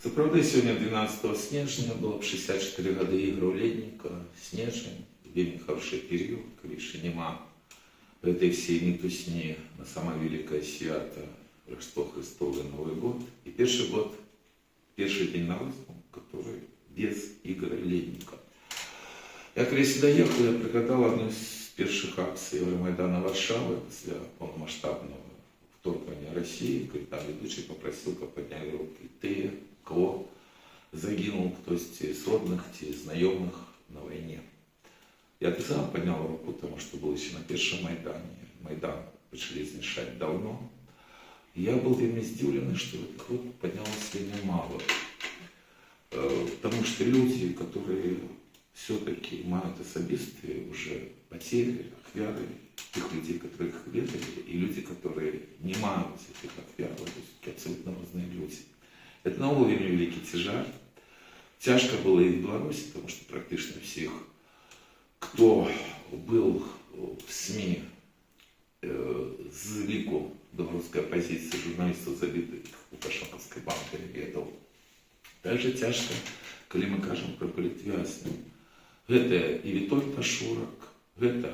Це правда, сьогодні 12 снежня было б 64 года ігор Ледника, снежень, вельми хороший период, коли ще нема этой всей митусни на самое великое свято Рождество Христово и Новый год. И первый год, первый день на русском, который без игры Ледника. Я когда сюда ехал, я пригадал одну из первых акций Евромайдана Варшавы после полномасштабного вторгнення Росії, коли там ведучий попросил, как подняли руки. Ты, кого загинул, хтось из родных, из знакомых на войне. Я так сам поднял руку, потому что был еще на первом Майдане. Майдан почали измешать давно. И я был вельми здивленный, что этих рук поднялось вельми мало. Потому что люди, которые все-таки имеют особистые уже потери, ахвяры, тех людей, которых ведали, и люди, которые не имеют этих ахвяр, то есть абсолютно разные люди. Это новый вельми великий тяжар. Тяжко было и в Беларуси, потому что практически всех, кто был в СМИ з ліку белорусской оппозиции, журналистов, забитых Лукашенковской банкой, ведал. Также тяжко, коли мы кажем про політв'язнів. Гэта і Вітольд Ташурак, гэта,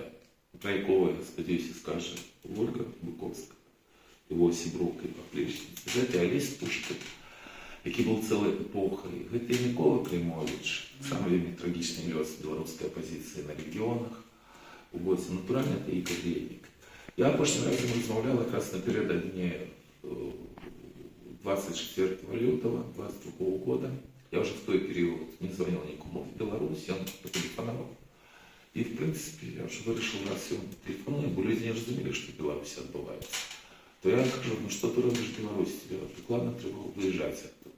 про якого, я сподіваюся, скаже Ольга Буковська, його сібровка і поплічниця. Гэта Олесь Пушкін, який був цілою епохою. Гэта і Микола Климович, самый вельми трагічний лёс белорусской оппозиции на регионах. Вот, натурально это Игорь Ледник. Я прошлым разом размовлял как раз напередодні 24 лютого 22 года. Я уже в той период не звонил никому в Беларусь, он потелефоновал. И в принципе я уже вирішив, раз он телефонует, бо люди не розуміли, що в Беларусі відбувається. То я кажу, ну що ти робиш в Беларусі? Прикладно треба виїжджати оттуда.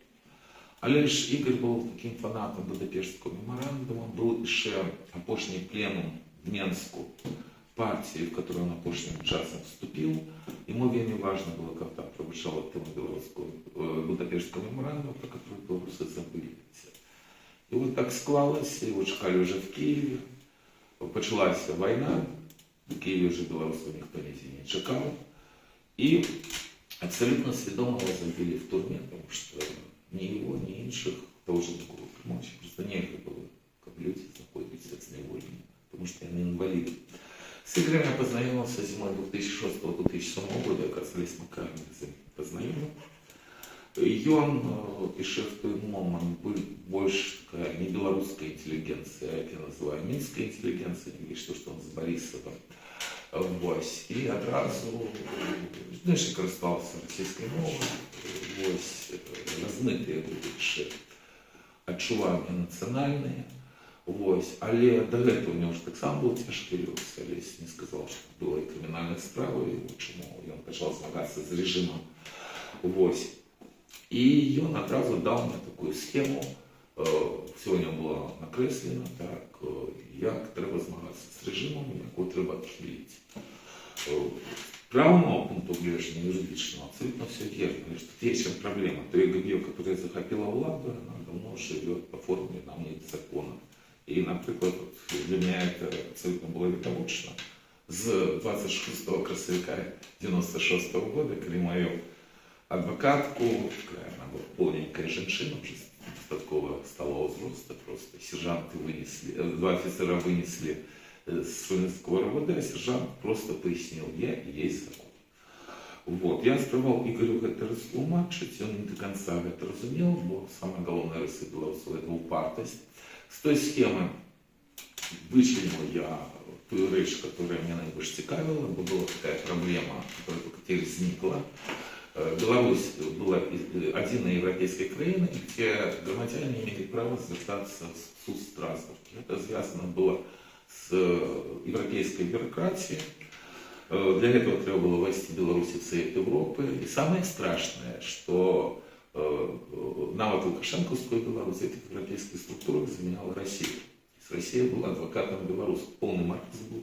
Але ж Ігор був таким фанатом Будапештського меморандуму, був ще опошній пленум в Менску партии, в которую он опошним часом вступил. Ему вельми важно было, когда пробежала тему Будапештского меморандума, про который белорусы забыли. И вот так склалось, его чекали уже в Киеве, почалась война, в Киеве уже белорусов никто не чекал. И абсолютно свідомо его забили в турме, потому что ни его, ни інших тоже не было помочь. Просто негде было, как люди находятся с невольными, потому что они инвалиды. С Игорем я познакомился зимой 2006-2007 года, как с Олесем Макаровым познакомил. И он, еще в тот момент, был больше такая не белорусская интеллигенция, а я называю минская интеллигенция, не говорит, что он с Борисовым. Вось. И одразу, знаешь, користувався російською мовою, розмитые більше відчування національні. Ось. Але до этого у него же так само был тяжкий лёс. Олесь не сказал, что было и криминальная справа, и почему он почал змагаться с режимом. Ось. И он одразу дал мне такую схему, все у него было накреслено, так, як треба змагатися з режимом, яку треба відхилити. З правового пункту глядання, юридичного, абсолютно все верно. Тут есть чем проблема. То ЕГБ, которая захопила владу, она давно живет по формуле «нам нет закона». И, например, для меня это абсолютно было видовочно. С 26 красавика 96 года, когда мою адвокатку, она была полненькая женщина, уже такого сталого взроста, просто сержанты вынесли, два офицера вынесли с воинского РОВД, а сержант просто пояснил, я и есть закон. Вот. Я спробовал Игорю это растлумачить, он не до конца это разумел, но самое главное риса белорусов это упартость. С той схемы вычленил я ту речь, которая меня наибольш цікавила, бо была такая проблема, которая только теперь возникла. Беларусь была одной европейской краиной, где громадяне имели право звертаться в суд Страсбурге. Это связано было с европейской бюрократией. Для этого треба было ввести Беларусь в Совет Европы. И самое страшное, что навод Лукашенковскую Беларусь в этих европейских структурах заменяла Россия. Россия была адвокатом Беларуси, повний маркс був.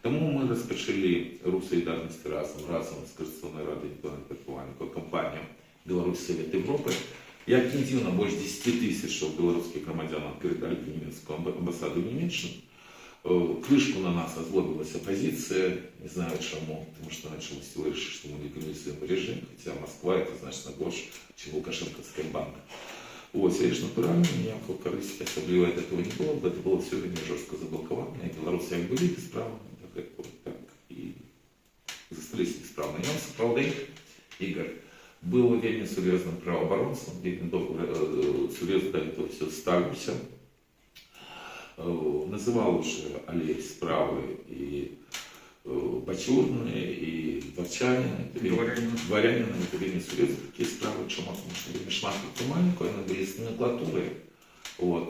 Тому ми розпочали рух солідарності разом з Конституційною радою інтелектуальної компанії «Білорусь Совет Європи». Як не дивно, більше 10 тисяч білоруських громадян передали в німецьку амбасаду в Німеччину. Крышку на нас озлобилась оппозиция, не знаю чему, потому что началось вырішить, что мы легализуем режим, хотя Москва это значительно больше, чем Лукашенковская банка. Ось, я ж натурально, ніякого користі особливо від цього не було, бо це було все время жорстко заблоковано. І білоруси як були безправні, так і зостались безправні. І він справді, Ігор, був вельми серйозним правооборонцем, вельми серйозно до цього все ставився. Называл уже аллеи справы и Бачурные, и Дворчанины, Дворянины, это вельми серьезно, такие справы, чому, тому що вельми шмат підтримальнику, вони були з номенклатури.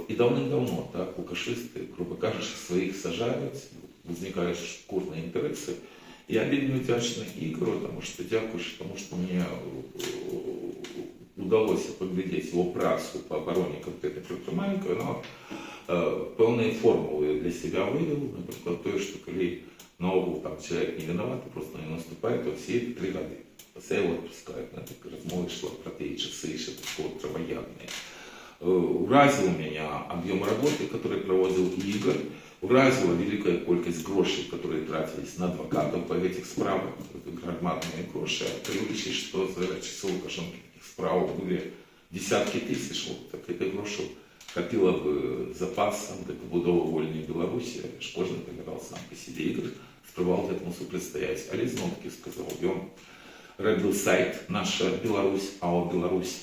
І давним-давно, так, лукашисти, грубо кажучи, своїх сажають, возникають шкурні інтереси. Я вельми вдячний Ігору, тому що дякуючи, тому що мені удалося поглядеть его працу по обороне конкретно предпринимальника, но певные формулы для себя вывел, например, то, что коли на углу там человек не виноват, просто не наступает, то все эти 3 года. Все его отпускают, на такие размовы шло про те часы, что такое травоядные. Уразил меня объем работы, который проводил Игорь, уразила великая колькость грошей, которые тратились на адвокатов по этих справах, громадные гроши, а привычно, что за часы Лукашенко таких справ были десятки тысяч, вот так это грошей хапило бы запасом до побудови вольної Білорусі, аж кожен вибирав сам по себе ігри, спробував этому супротивстоять. Але знов-таки сказав, він робив сайт «Наша Білорусь», АО «Білорусь».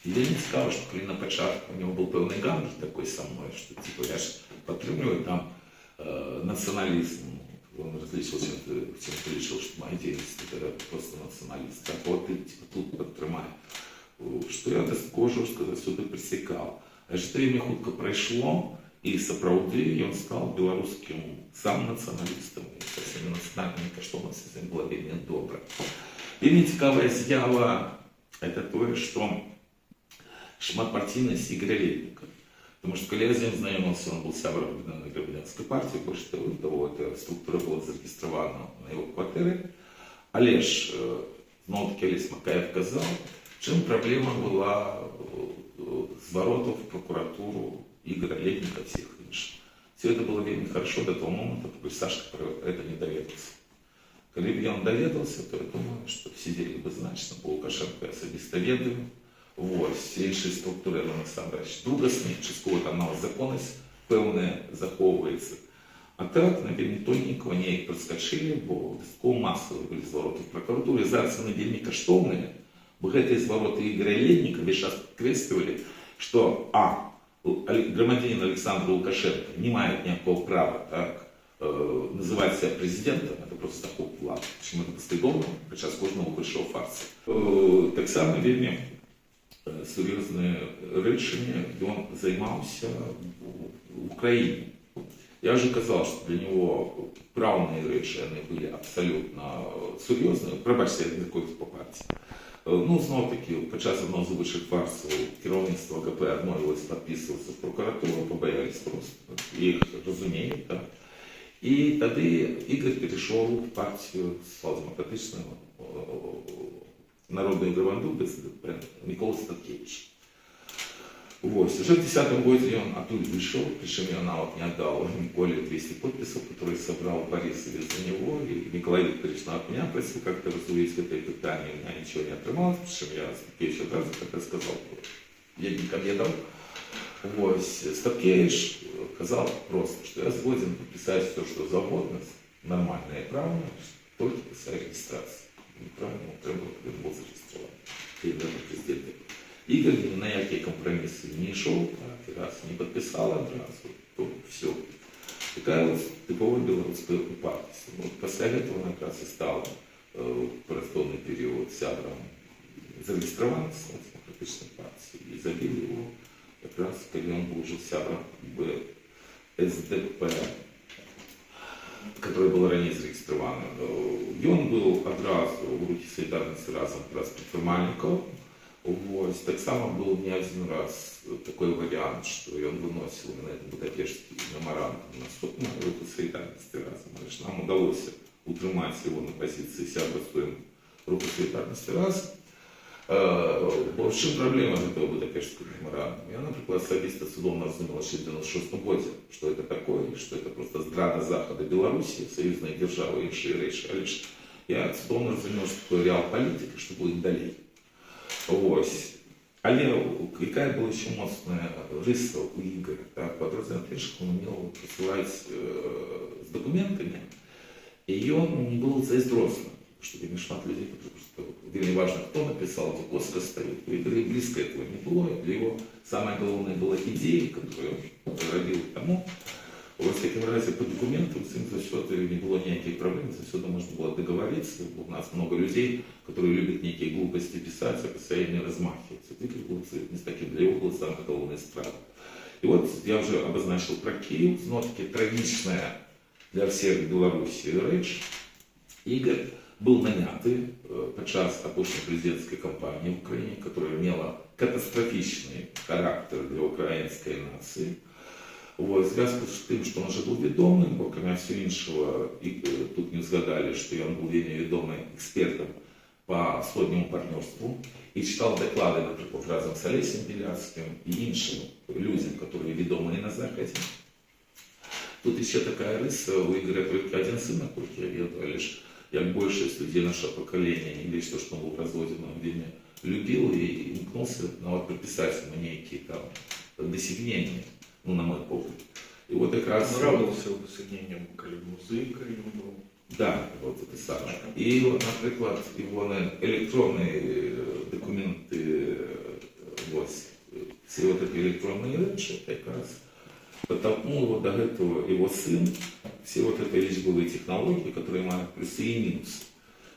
І мені цікаво, що коли на початку у нього був певний гамбл такий со мною, що типу, я ж підтримую там націоналізм. Он различил, чем решил, что моя деятельность это просто националист. Так вот, ты типа, тут подтримай. Что я такого жорстко засюди пресекав. Аж це время хутко пройшло, і сапраўды ён стал беларускім сам нацыяналістам, і са всеми нацыянальнымі каштоўнасцямі было вельмі добра. Вельмі цікавая з'ява это тое, што шматпартійнасць Ігоря Летніка. Потому что, когда я с ним знакомился, он был сябром Объединенной громадянской партии, больше того, эта структура была зарегистрирована на его квартире. Але ж, знову-таки, Олесь Макаев казав, чим проблема была зворотов в прокуратуру Игоря Летника и всех інших. Все это было вельми хорошо до того момента, пока Сашка про это не доведался. Когда бы он доведался, то я думаю, что сидели бы значно, по Лукашенко особисто ведаю. Вот, всі інші структури, насамрэч, другасні, частково там мала законність, певне заховується. А так, на вельми тоненько вони їх проскочили, бо дастково масові були звороти в прокуратурі. Зараз вони вельми каштовні, бо гэты звороты Игоря Летника весь час подкрестивали, что громадянин Александр Лукашенко не имеет никакого права так, называть себя президентом, это просто такой план. Чому це послідовно, під час кожного вищого фарсу. Так само вельми серйозне рішення він займався в Україні. Я вже казав, що для нього правні речі вони були абсолютно серйозні. Пробачте, я не такий по партії. Ну, знову-таки, під час одного з вищих фарсів керівництво ГП відмовилось підписуватися в прокуратуру, побоялись просто, їх розуміють, так. І тоді Ігор перейшов в партію соціал-демократичного народної громади Микола Статкевич. Вот. Уже в 2010 году он оттуда вышел, причем я навод не отдал Миколе 200 подписей, которые собрал Борис из-за него, и Николай Викторович от меня просил как-то разуветь это питание, у меня ничего не отрывалось, причем я Статкевич одразу как сказал, я никому не дал. Вот. Статкевич сказал просто, что я сгоден подписать все, что за угодно, нормально и правильно, только после регистрации. Неправильно, треба был зарегистрирован. И даже президент. Игорь ни на какие компромиссы не шел, так, раз не подписал одразу, то все. Такая вот типовая белорусская партия. Вот после этого он как раз и стал в просторный период сябром зарегистрирован в демократичной партии и забили его как раз, когда он был уже сябром в СДП, который был ранее зарегистрирован. И он был одразу в руки солидарности разом раз предпринимальников. Вот. Так само был не один раз такой вариант, что он выносил на этот Будапештский меморандум на суд на руку солидарности разом. Нам удалось утримать его на позиции сябрствуем руку солидарности разом. В чим проблема этого Будапештского меморандума? Я, например, особисто судом разумела ще в 1996 году, что это такое, что это просто здрада Захода Белоруссии, союзные державы и іншие речи. А лишь я судом разумела, что такое реал политика, что будет далее. Ось. Але какая была еще моцная рыса у Игоря? Так, по разным что он умел працаваць с документами, и он был зайздросны, что вельмі шмат людей, просто вельмі важно, кто написал, где подпись стоит. У Игоря близко этого не было. Для его самое главное была идея, которую он родил тому. Во всяком разе по документам с ним заўсёды не было никаких проблем, заўсёды можно было договориться. У нас много людей, которые любят некие глупости писать, а постоянно размахиваться. Игорь был не с таким, для его была самая главная страна. И вот я уже обозначил про Киев, знотки трагичная для всех Беларуси рэч. Игорь был наняты падчас апошняй президентской кампании в Украине, которая имела катастрофичный характер для украинской нации. Вот, в зв'язку з тим, що він вже був відомий, бо крім всього іншого, і тут не згадали, що він був відомий експертом по сходному партнерству і читав доклади, наприклад, разом з Олесем Біляцьким і іншим людям, які відомі на Заході. Тут ще така риса, у Ігоря тільки один син, наскільки я ведаю, лише як більшість людей нашого покоління, не весь то, що він був розводен, він вельми любив і імкнувся приписати мені якісь там досягнення. Ну, на мой погляд. И вот как раз... Нравился высоединением музыка ему был. Да, вот это самое. И вот, например, его электронные документы, вот, все вот эти электронные речи, как раз подтолкнул его до этого его сын, все вот эти речевые технологии, которые имеют плюсы и минусы.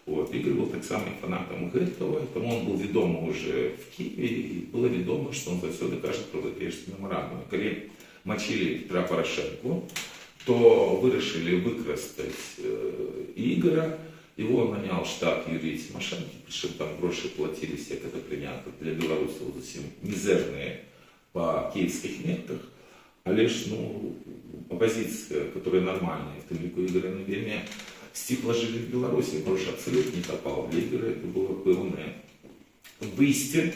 Вот. Игорь был так самым фанатом этого, тому он был ведомый уже в Киеве, и было ведомо, что он завсёды каже про Будапештський меморандум. Коли мочили Петра Порошенко, то вирішили використати Игоря, его нанял штат Юрій Тимошенко, причем там гроши платились, як это принято, для белорусов зовсім мизерные по киевских мерках, але ж, ну, оппозиция, которая нормальная, в том лику Игоря Навельня, стихла жили в Беларуси, гроши абсолютно не попало. Для Игоря это было певное выйстие.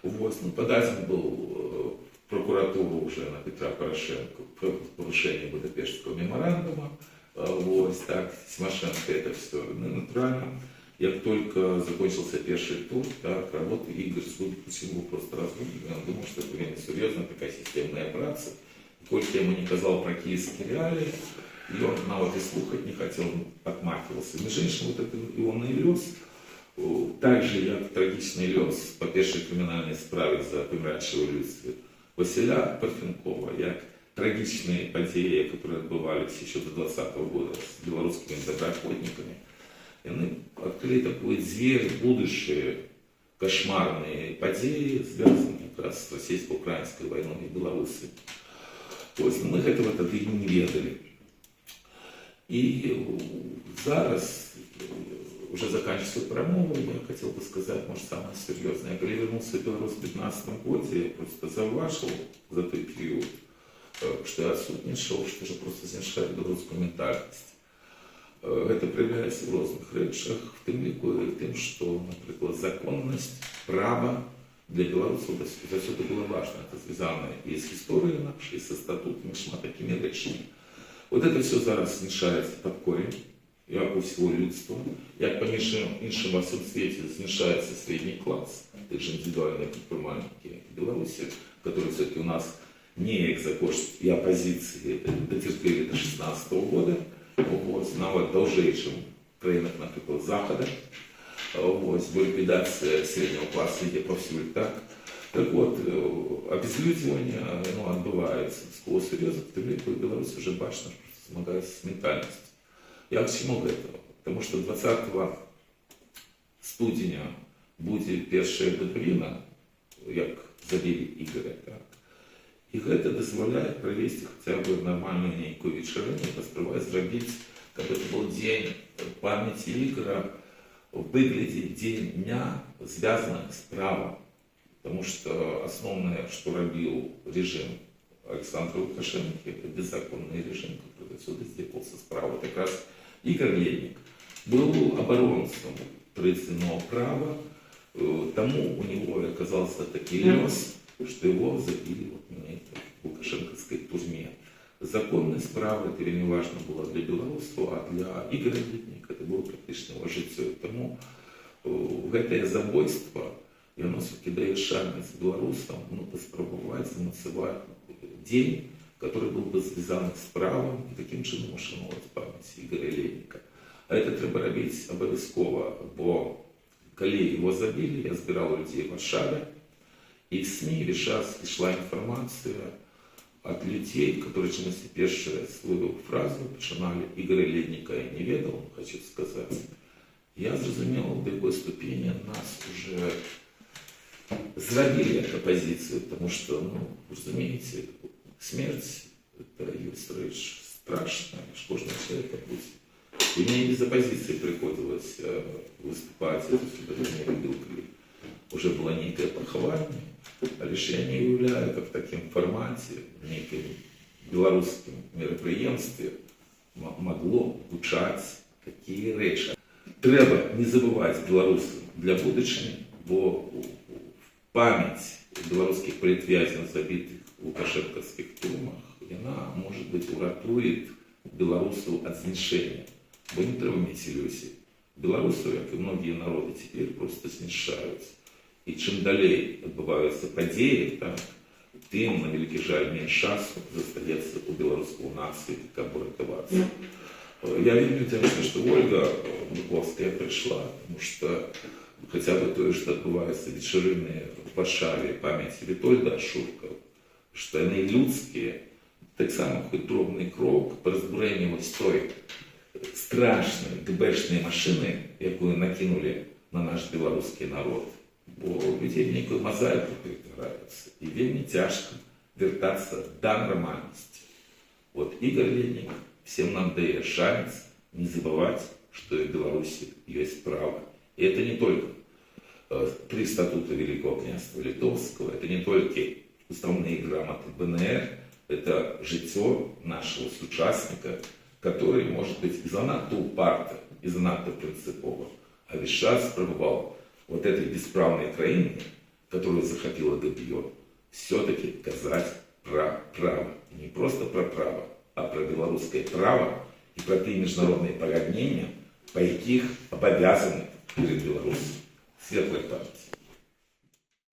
Вот. Ну, подать был в прокуратуру уже на Петра Порошенко про порушение Будапештского меморандума. Вот. Так, Тимошенко это все. Ну, натурально, как только закончился первый тур, так, работы Игорь судя по всему просто разгубил. Он думал, что это время серьезно, такая системная операция. Сколько я ему не казал про киевские реалии, и он навод и слухать не хотел, отмахивался. Между іншим, вот это ігонний льос, так же, як трагічний льос по першій кримінальній справі за помиранчеве людство Василя Парфенкова, як трагічні події, які відбувалися ще до 20-го року з білоруськими доброохотниками. И они открыли такой зверь, будущие кошмарные події, связанные как раз с российско-украинской войной и Белоруссией. То есть мы этого тогда и не ведали. И зараз, уже заканчивая свою промову, я хотел бы сказать, может, самое серьезное. Я когда вернулся в Беларусь в 2015 году, я просто зауважил за той период, что я отсутничал, что же просто знешаю белорусскую ментальность. Это проявляется в разных речах, в том лику тем, что, например, законность, право для белорусов завсёды было важно. Это связано и с историей нашей, и со статутами, шмат такими речами. Вот это все зараз знішається под корень, як у всего людства, як по іншим во всем свете знішається средний класс, так же индивидуальные предприниматели Беларуси, которые все-таки у нас не за кошт и оппозиции дотерпели до 2016 года, вот, навод довжей, чем в краинах, например, Захода, вот, ликвидация среднего класса везде повсюду так. Так вот, обезлюдивание, оно отбывается сквозь серьезно, в том лику в Беларуси уже бачно змагається з ментальністю. Я к чему этого? Потому что 20 студеня буде перша годовина, як забили Ігоря, так. І це дозволяє провести хоча б нормальну нейку вечерину, поспробувати зробити, щоб це був день пам'яті Ігоря, в вигляді дня, зв'язаних з правом. Потому что основное, что робил режим Александра Лукашенко, это беззаконный режим, который отсюда сделался справа. Так раз Игорь Ледник был оборонцем традиционного права, тому у него оказался такой лес, что его забили в лукашенковской тюрьме. Законность права, это не важно было для белорусов, а для Игоря Ледника это было практически житье. Тому это забойство і воно все-таки дає шанс белорусам поспробувати замацевати день, который был бы зв'язаний з правом і таким чином ушанувати пам'ять Ігоря Лєдніка. А це треба робити обов'язково, бо коли його забили, я збирав людей в Варшаві, і в СМИ весь час йшла інформація от людей, которые чомусь першу свою фразу починали «Ігоря Лєдніка я не ведав», хочу сказати. Я зрозумів, до якої ступені нас уже зробили як опозицію, тому що, розумієте, смерть – это, Юрий Строевич, страшно, что кожного человека будет. И мне без оппозиции приходилось выступать, я не любил, когда уже было некое похование, а лишь я не уявляю, как в таком формате, в неком белорусском мероприемстве могло звучать такие речи. Треба не забывать белорусам для будущего, бо память белорусских політв'язнів, забитих в лукашенковских тюрмах, вона, може бути, уратує білорусів від знищення. Бо не треба мати ілюзій. Білорусів, як і многі народи, тепер просто знищають. І чим далі відбуваються події, так, тим, на великий жаль, менше часу залишається у білоруської нації, яка буде рятуватися. Я вельми вдячний, що Ольга Буковська прийшла, тому що хотя бы то, что отбываются вечерины в Варшаве памяти Витольда Ашурка, что они людские, так само хоть дробный крок по разбурению вот той страшной ГБшной машины, якую накинули на наш белорусский народ. Бо людей в некую мозаику перетворяются. И вельми тяжко вертаться до нормальности. Вот Игорь Лєднік всем нам дает шанс не забывать, что и в Беларуси есть право. И это не только 3 статута Великого княжества Литовского, это не только уставные грамоты БНР, это житье нашего соучастника, который, может быть, и занадто упарто, и занадто принципово, а весь час пробывал вот этой бесправной краине, которую захопила Габион, все-таки сказать про право. Не просто про право, а про белорусское право и про те международные погоднения, по яких обязаны перед Беларусью. Светлой памяти.